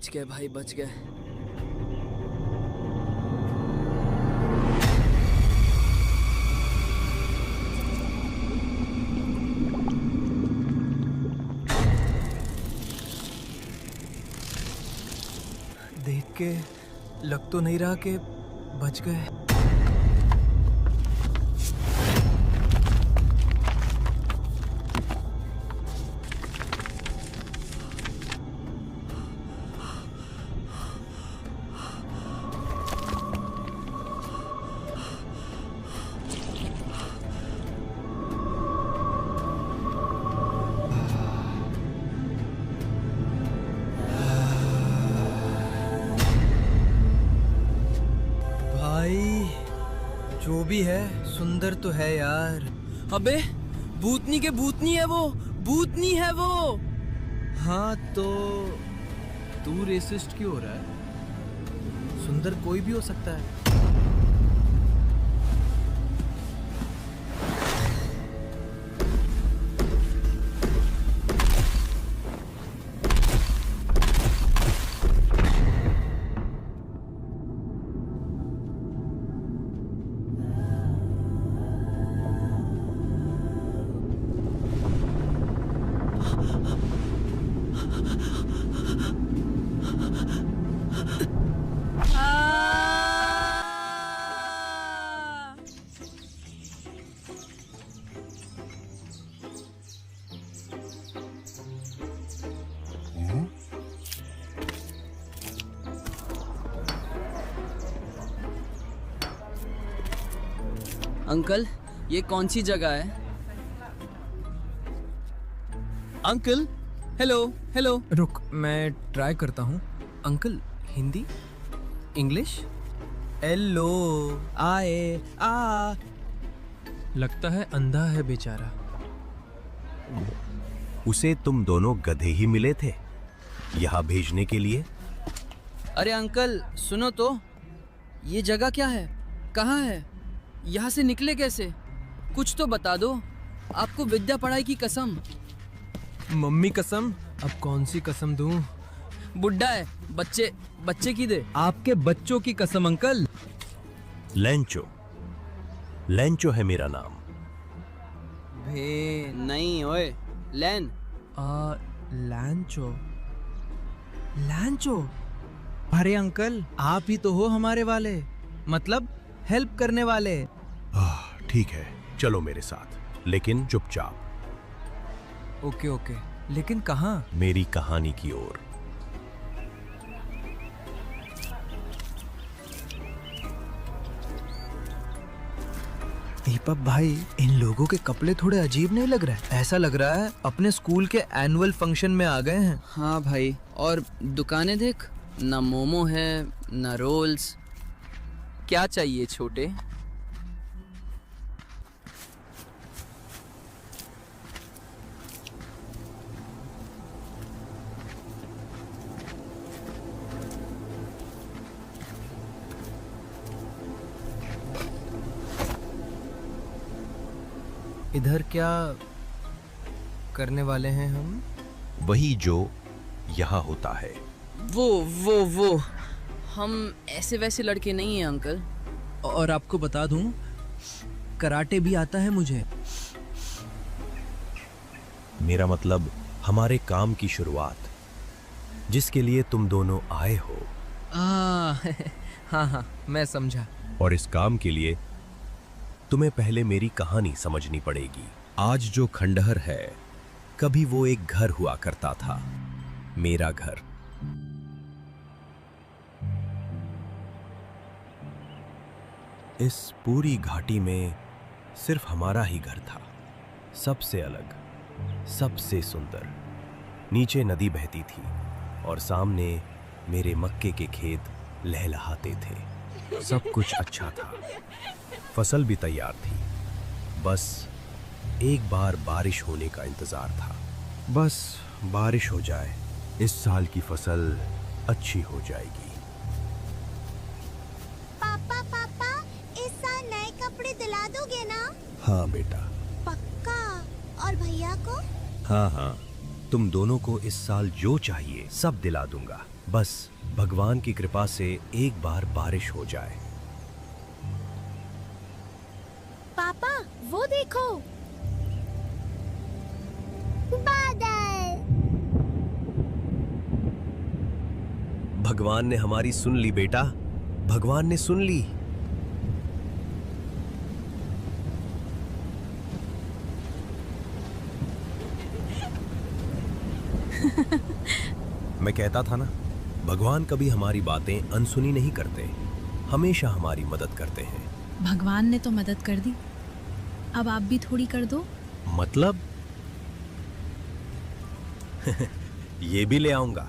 बच गए भाई, बच गए। देख के लग तो नहीं रहा कि बच गए। जो भी है सुंदर तो है यार। अबे भूतनी के भूतनी है वो, भूतनी है वो। हाँ तो तू रेसिस्ट क्यों हो रहा है? सुंदर कोई भी हो सकता है। अंकल, ये कौन सी जगह है? Uncle hello hello. रुक, मैं ट्राई करता हूँ। Uncle Hindi, English. हेलो, आए आ। लगता है अंधा है बेचारा। उसे तुम दोनों गधे ही मिले थे यहाँ भेजने के लिए? अरे अंकल सुनो तो, ये जगह क्या है, कहाँ है, यहाँ से निकले कैसे? कुछ तो बता दो। आपको विद्या पढ़ाई की कसम। मम्मी कसम, अब कौन सी कसम दूं? बुड्ढा है, बच्चे बच्चे की दे। आपके बच्चों की कसम अंकल। लेंचो, लेंचो है मेरा नाम। भे नहीं ओए, लैन। लैंचो, लैंचो। अरे अंकल, आप ही तो हो हमारे वाले, मतलब हेल्प करने वाले। ठीक है, चलो मेरे साथ, लेकिन चुपचाप। ओके ओके, लेकिन कहाँ? मेरी कहानी की ओर। दीपक भाई, इन लोगों के कपड़े थोड़े अजीब नहीं लग रहे? ऐसा लग रहा है अपने स्कूल के एनुअल फंक्शन में आ गए हैं। हाँ भाई, और दुकानें देख, ना मोमो है ना रोल्स। क्या चाहिए छोटे? इधर क्या करने वाले हैं हम? वही जो यहाँ होता है। वो हम ऐसे वैसे लड़के नहीं हैं अंकल। और आपको बता दूं, कराटे भी आता है मुझे। मेरा मतलब हमारे काम की शुरुआत, जिसके लिए तुम दोनों आए हो। हाँ, मैं समझा। और इस काम के लिए तुम्हें पहले मेरी कहानी समझनी पड़ेगी। आज जो खंडहर है, कभी वो एक घर हुआ करता था, मेरा घर। इस पूरी घाटी में सिर्फ हमारा ही घर था, सबसे अलग, सबसे सुंदर। नीचे नदी बहती थी और सामने मेरे मक्के के खेत लहलहाते थे। सब कुछ अच्छा था, फसल भी तैयार थी, बस एक बार बारिश होने का इंतजार था। बस बारिश हो जाए, इस साल की फसल अच्छी हो जाएगी। पापा पापा, इस साल नए कपड़े दिला दोगे ना? हाँ बेटा। पक्का? और भैया को? हाँ, तुम दोनों को इस साल जो चाहिए सब दिला दूंगा। बस भगवान की कृपा से एक बार बारिश हो जाए। पापा वो देखो, बादल। भगवान ने हमारी सुन ली बेटा, भगवान ने सुन ली। मैं कहता था ना, भगवान कभी हमारी बातें अनसुनी नहीं करते, हमेशा हमारी मदद करते हैं। भगवान ने तो मदद कर दी, अब आप भी थोड़ी कर दो। मतलब? ये भी ले आऊंगा।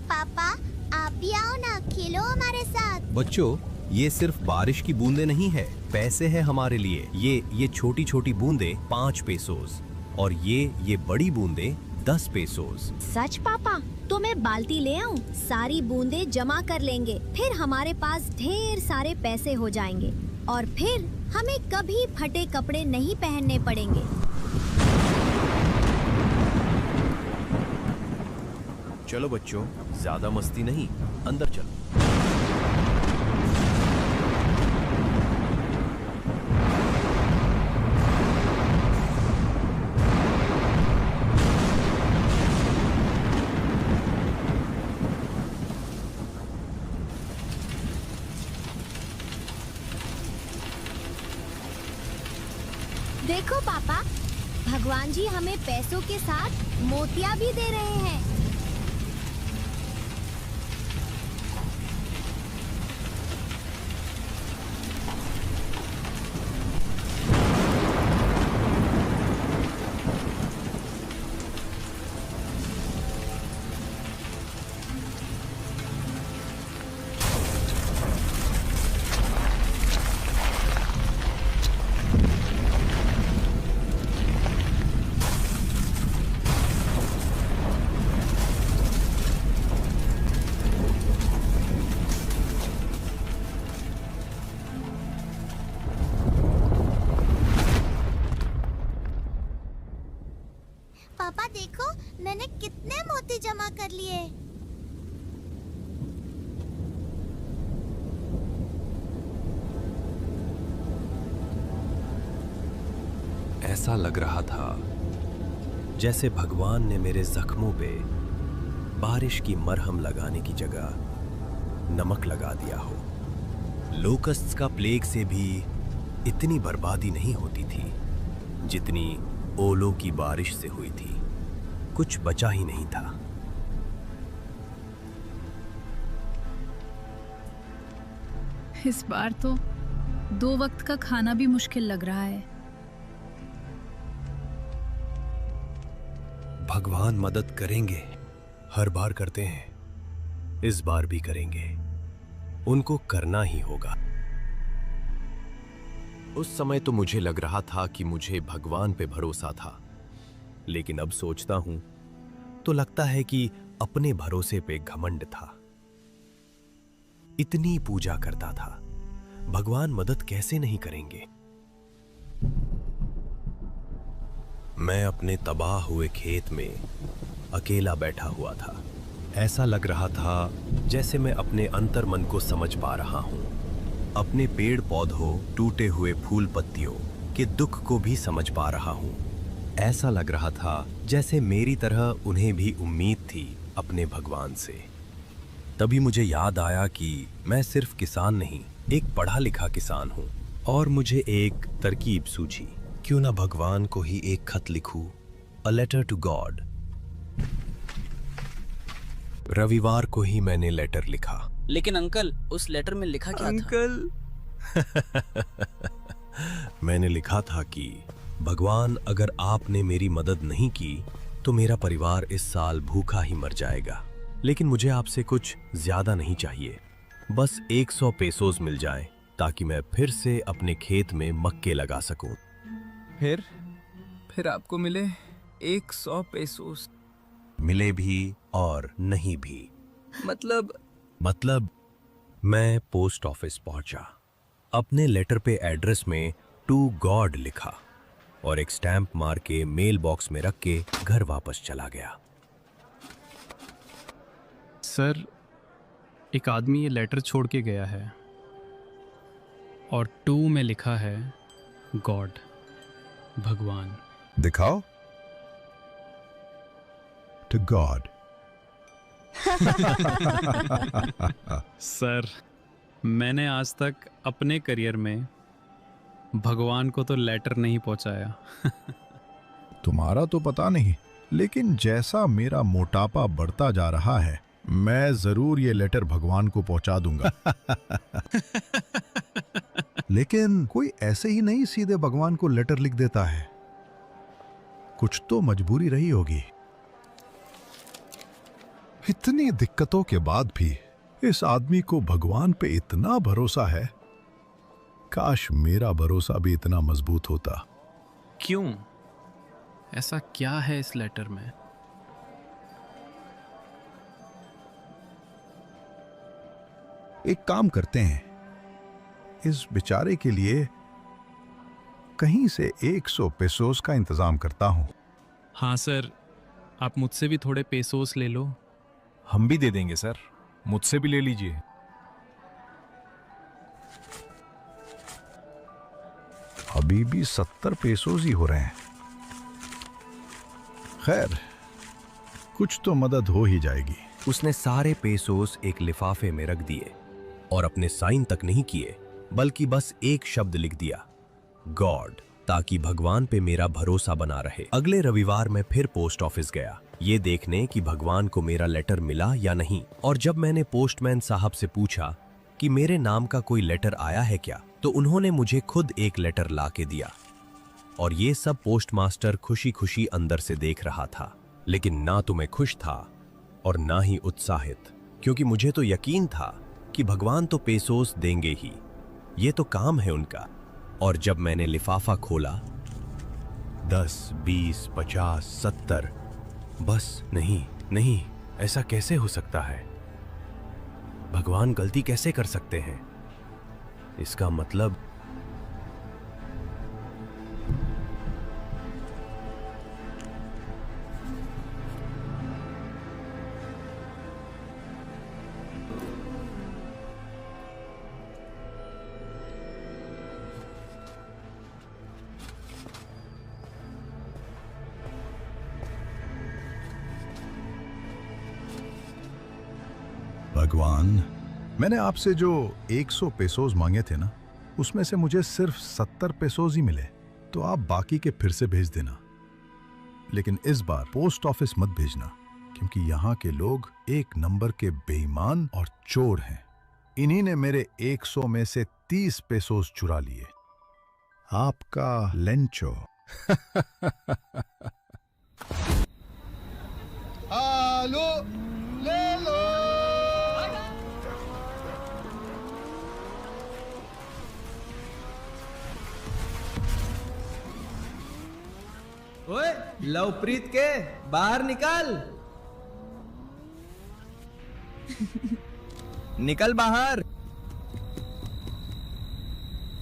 पापा आप भी आओ ना, खेलो हमारे साथ। बच्चों, ये सिर्फ बारिश की बूंदे नहीं है, पैसे हैं हमारे लिए। ये छोटी छोटी बूंदे 5 पेसोस और ये बड़ी बूंदे 10 पेसोस। सच पापा? तो मैं बाल्टी ले आऊं, सारी बूंदे जमा कर लेंगे, फिर हमारे पास ढेर सारे पैसे हो जाएंगे और फिर हमें कभी फटे कपड़े नहीं पहनने पड़ेंगे। चलो बच्चों, ज्यादा मस्ती नहीं, अंदर चलो। देखो पापा, भगवान जी हमें पैसों के साथ मोतिया भी दे रहे हैं। पापा देखो, मैंने कितने मोती जमा कर लिए। ऐसा लग रहा था जैसे भगवान ने मेरे जख्मों पे बारिश की मरहम लगाने की जगह नमक लगा दिया हो। लोकस्ट्स का प्लेग से भी इतनी बर्बादी नहीं होती थी जितनी ओलों की बारिश से हुई थी। कुछ बचा ही नहीं था। इस बार तो 2 वक्त का खाना भी मुश्किल लग रहा है। भगवान मदद करेंगे, हर बार करते हैं, इस बार भी करेंगे। उनको करना ही होगा। उस समय तो मुझे लग रहा था कि मुझे भगवान पे भरोसा था, लेकिन अब सोचता हूं तो लगता है कि अपने भरोसे पे घमंड था। इतनी पूजा करता था, भगवान मदद कैसे नहीं करेंगे। मैं अपने तबाह हुए खेत में अकेला बैठा हुआ था। ऐसा लग रहा था जैसे मैं अपने अंतर्मन को समझ पा रहा हूं, अपने पेड़ पौधों, टूटे हुए फूल पत्तियों के दुख को भी समझ पा रहा हूं। ऐसा लग रहा था जैसे मेरी तरह उन्हें भी उम्मीद थी अपने भगवान से। तभी मुझे याद आया कि मैं सिर्फ किसान नहीं, एक पढ़ा लिखा किसान हूं। और मुझे एक तरकीब सूझी, क्यों ना भगवान को ही एक खत लिखूं, अ लेटर टू गॉड। रविवार को ही मैंने लेटर लिखा। लेकिन अंकल, उस लेटर में लिखा क्या अंकल मैंने लिखा था कि भगवान, अगर आपने मेरी मदद नहीं की तो मेरा परिवार इस साल भूखा ही मर जाएगा। लेकिन मुझे आपसे कुछ ज्यादा नहीं चाहिए, बस 100 पेसोस मिल जाए ताकि मैं फिर से अपने खेत में मक्के लगा सकूं। फिर आपको मिले 100 पेसोस। मिले भी और नहीं भी। मतलब मैं पोस्ट ऑफिस पहुंचा, अपने लेटर पे एड्रेस में टू गॉड लिखा और एक स्टैंप मार के मेल बॉक्स में रख के घर वापस चला गया। सर, एक आदमी ये लेटर छोड़ के गया है और 2 में लिखा है गॉड, भगवान। दिखाओ। To God. सर, मैंने आज तक अपने करियर में भगवान को तो लेटर नहीं पहुंचाया। तुम्हारा तो पता नहीं, लेकिन जैसा मेरा मोटापा बढ़ता जा रहा है, मैं जरूर ये लेटर भगवान को पहुंचा दूंगा। लेकिन कोई ऐसे ही नहीं सीधे भगवान को लेटर लिख देता है। कुछ तो मजबूरी रही होगी। इतनी दिक्कतों के बाद भी इस आदमी को भगवान पे इतना भरोसा है। काश मेरा भरोसा भी इतना मजबूत होता। क्यों? ऐसा क्या है इस लेटर में? एक काम करते हैं, इस बेचारे के लिए कहीं से 100 पेसोस का इंतजाम करता हूं। हाँ सर, आप मुझसे भी थोड़े पेसोस ले लो। हम भी दे देंगे सर, मुझसे भी ले लीजिए। अभी भी 70 पेसोस ही हो रहे हैं। खैर, कुछ तो मदद हो ही जाएगी। उसने सारे पेसोस एक लिफाफे में रख दिए और अपने साइन तक नहीं किए, बल्कि बस एक शब्द लिख दिया, गॉड, ताकि भगवान पे मेरा भरोसा बना रहे। अगले रविवार मैं फिर पोस्ट ऑफिस गया, ये देखने कि भगवान को मेरा लेटर मिला या नहीं। और जब मैंने पोस्टमैन साहब से पूछा कि मेरे नाम का कोई लेटर आया है क्या, तो उन्होंने मुझे खुद एक लेटर ला के दिया। और ये सब पोस्टमास्टर खुशी खुशी अंदर से देख रहा था। लेकिन ना तो मैं खुश था और ना ही उत्साहित, क्योंकि मुझे तो यकीन था कि भगवान तो पेसोस देंगे ही, ये तो काम है उनका। और जब मैंने लिफाफा खोला, 10, 20, 50, 70, बस नहीं, ऐसा कैसे हो सकता है? भगवान गलती कैसे कर सकते हैं? इसका मतलब भगवान, मैंने आपसे जो 100 पेसोस मांगे थे ना, उसमें से मुझे सिर्फ 70 पेसोस ही मिले, तो आप बाकी के फिर से भेज देना। लेकिन इस बार पोस्ट ऑफिस मत भेजना, क्योंकि यहाँ के लोग एक नंबर के बेईमान और चोर हैं। इन्हीं ने मेरे 100 में से 30 पेसोस चुरा लिए। आपका लेंचो। आलू ले लो। ओए लवप्रीत के, बाहर निकल। निकल बाहर।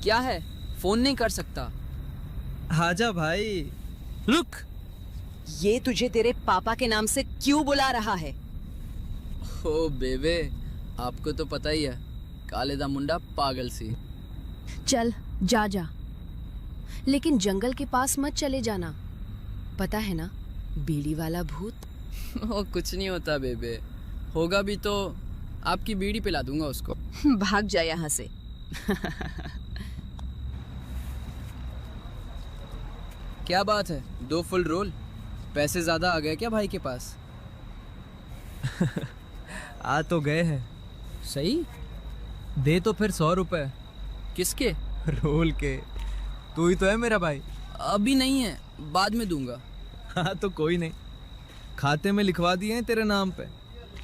क्या है? फोन नहीं कर सकता? आजा भाई। रुक, ये तुझे तेरे पापा के नाम से क्यों बुला रहा है? ओ बेबे, आपको तो पता ही है, काले दा मुंडा पागल सी। चल जा, लेकिन जंगल के पास मत चले जाना, पता है ना, बीड़ी वाला भूत। ओ कुछ नहीं होता बेबे, होगा भी तो आपकी बीड़ी पिला दूंगा उसको। भाग जा यहाँ से। क्या बात है, 2 फुल रोल? पैसे ज्यादा आ गए क्या भाई के पास? आ तो गए हैं। सही? दे तो फिर 100 रुपए। किसके? रोल के। तू ही तो है मेरा भाई। अभी नहीं है, बाद में दूंगा। हाँ तो कोई नहीं, खाते में लिखवा दिए हैं तेरे नाम पे,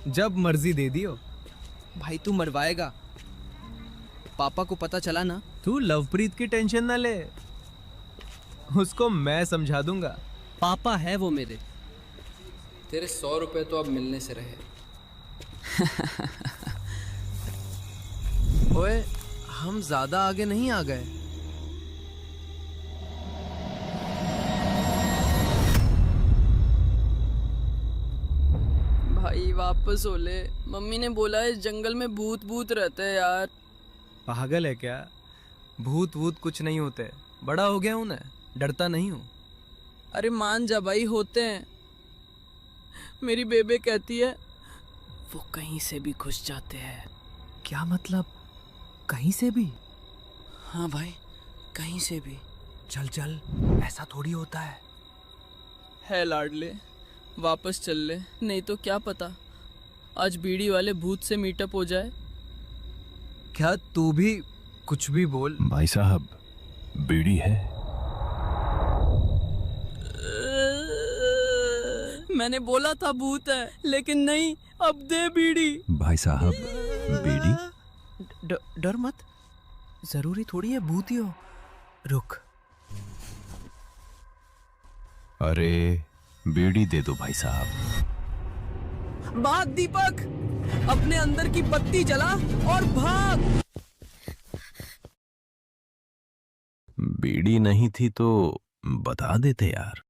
जब मर्जी दे दियो। भाई तू मरवाएगा, पापा को पता चला ना? तू लवप्रीत की टेंशन ना ले, उसको मैं समझा दूंगा। पापा है वो मेरे। तेरे 100 रुपए तो अब मिलने से रहे। ओए, हम ज्यादा आगे नहीं आ गए। भाई वापस हो ले। मम्मी ने बोला है इस जंगल में भूत भूत रहते हैं यार। पागल है क्या? भूत वूत कुछ नहीं होते। बड़ा हो गया हूं ना, डरता नहीं हूं। अरे मान जा भाई, होते हैं। मेरी बेबे कहती है वो कहीं से भी घुस जाते हैं। क्या मतलब? कहीं से भी? हाँ भाई, कहीं से भी। चल चल, ऐसा थोड़ी होता है लाडले, वापस चल ले, नहीं तो क्या पता आज बीड़ी वाले भूत से मीटअप हो जाए। क्या तू भी कुछ भी बोल। भाई साहब, बीड़ी है? मैंने बोला था भूत है, लेकिन नहीं, अब दे बीड़ी। भाई साहब, बीड़ी? डर मत, जरूरी थोड़ी है भूत ही हो। रुक। अरे बीड़ी दे दो भाई साहब। भाग दीपक, अपने अंदर की बत्ती जला और भाग। बीड़ी नहीं थी तो बता देते यार।